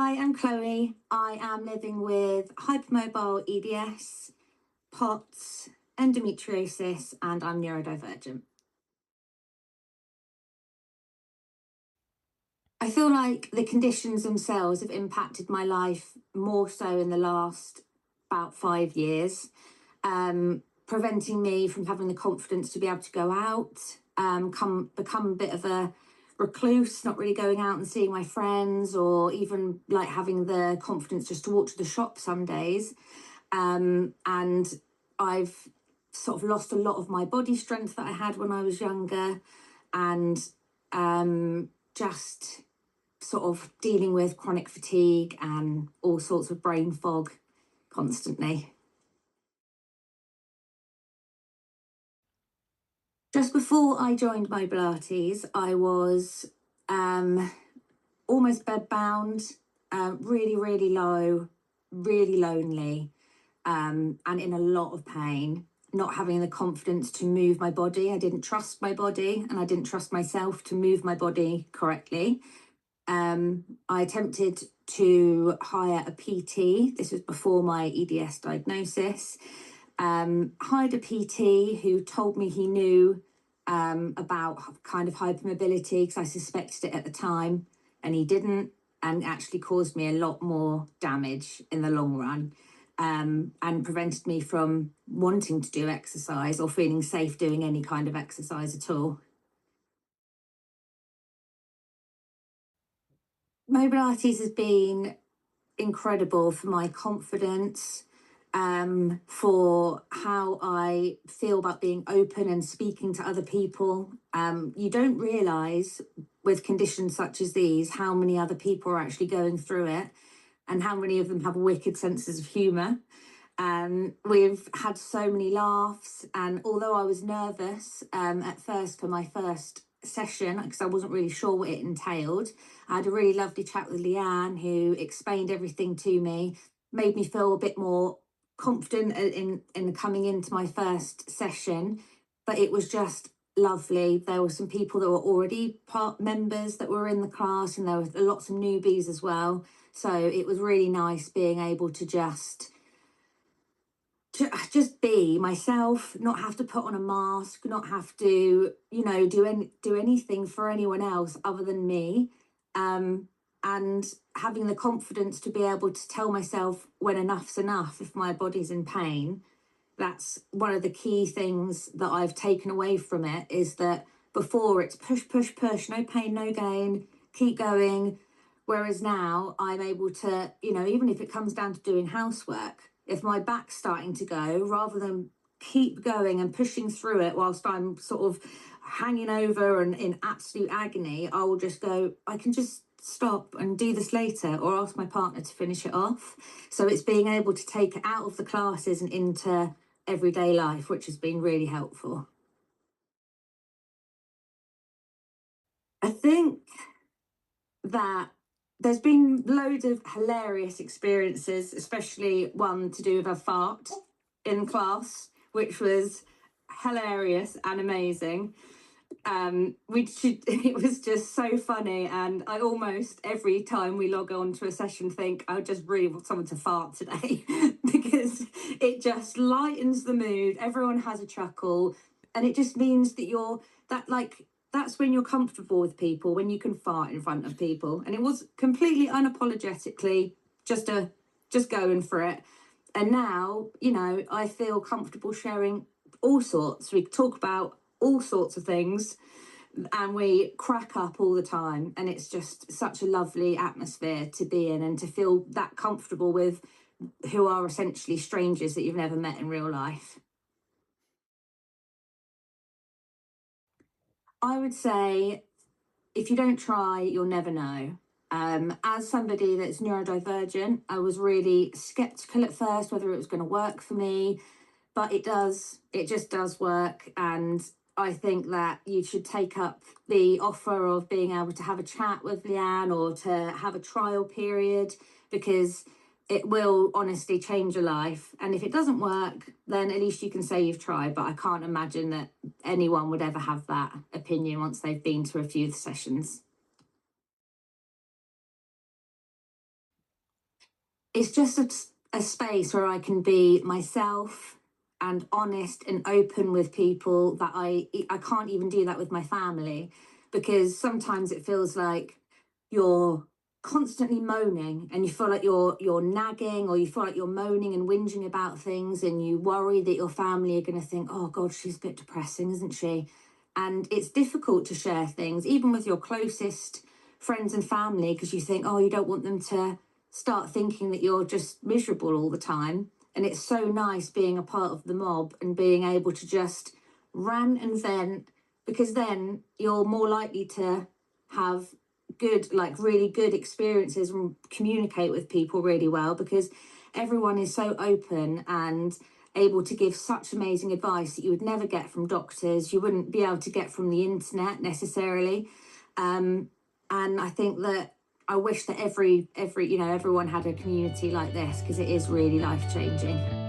Hi, I'm Chloe. I am living with hypermobile EDS, POTS, endometriosis, and I'm neurodivergent. I feel like the conditions themselves have impacted my life more so in the last about 5 years, preventing me from having the confidence to be able to go out, become a bit of a recluse, not really going out and seeing my friends, or even like having the confidence just to walk to the shop some days. And I've sort of lost a lot of my body strength that I had when I was younger, and just sort of dealing with chronic fatigue and all sorts of brain fog constantly. Just before I joined my Pilates, I was almost bedbound, really, really low, really lonely, and in a lot of pain, not having the confidence to move my body. I didn't trust my body, and I didn't trust myself to move my body correctly. I attempted to hire a PT. This was before my EDS diagnosis. Hired a PT who told me he knew about kind of hypermobility, because I suspected it at the time, and he didn't, and actually caused me a lot more damage in the long run, and prevented me from wanting to do exercise or feeling safe doing any kind of exercise at all. Pilates has been incredible for my confidence, for how I feel about being open and speaking to other people. You don't realise with conditions such as these how many other people are actually going through it, and how many of them have wicked senses of humour. We've had so many laughs, and although I was nervous at first for my first session, because I wasn't really sure what it entailed, I had a really lovely chat with Leanne, who explained everything to me, made me feel a bit more confident in coming into my first session. But it was just lovely. There were some people that were already part members that were in the class, and there were lots of newbies as well. So it was really nice being able to just be myself, not have to put on a mask, not have to, do anything for anyone else other than me. And having the confidence to be able to tell myself when enough's enough if my body's in pain. That's one of the key things that I've taken away from it, is that before it's push, push, push, no pain, no gain, keep going. Whereas now I'm able to, even if it comes down to doing housework, if my back's starting to go, rather than keep going and pushing through it whilst I'm sort of hanging over and in absolute agony, I will just go, I can just stop and do this later, or ask my partner to finish it off. So it's being able to take it out of the classes and into everyday life, which has been really helpful. I think that there's been loads of hilarious experiences, especially one to do with a fart in class, which was hilarious and amazing. It was just so funny, and I almost every time we log on to a session think I just really want someone to fart today because it just lightens the mood. Everyone has a chuckle, and it just means that that's when you're comfortable with people, when you can fart in front of people. And it was completely unapologetically just going for it. And now, I feel comfortable sharing all sorts. We talk about all sorts of things, and we crack up all the time. And it's just such a lovely atmosphere to be in, and to feel that comfortable with who are essentially strangers that you've never met in real life. I would say, if you don't try, you'll never know. As somebody that's neurodivergent, I was really skeptical at first whether it was going to work for me, but it just does work. And I think that you should take up the offer of being able to have a chat with Leanne, or to have a trial period, because it will honestly change your life. And if it doesn't work, then at least you can say you've tried. But I can't imagine that anyone would ever have that opinion once they've been to a few sessions. it's just a space where I can be myself and honest and open with people that I can't even do that with my family, because sometimes it feels like you're constantly moaning and you feel like you're nagging, or you feel like you're moaning and whinging about things, and you worry that your family are going to think, oh god, she's a bit depressing, isn't she? And it's difficult to share things even with your closest friends and family, because you think, oh, you don't want them to start thinking that you're just miserable all the time. And it's so nice being a part of the mob and being able to just rant and vent, because then you're more likely to have good, like really good experiences and communicate with people really well, because everyone is so open and able to give such amazing advice that you would never get from doctors, you wouldn't be able to get from the internet necessarily. And I think that I wish that everyone had a community like this, because it is really life changing.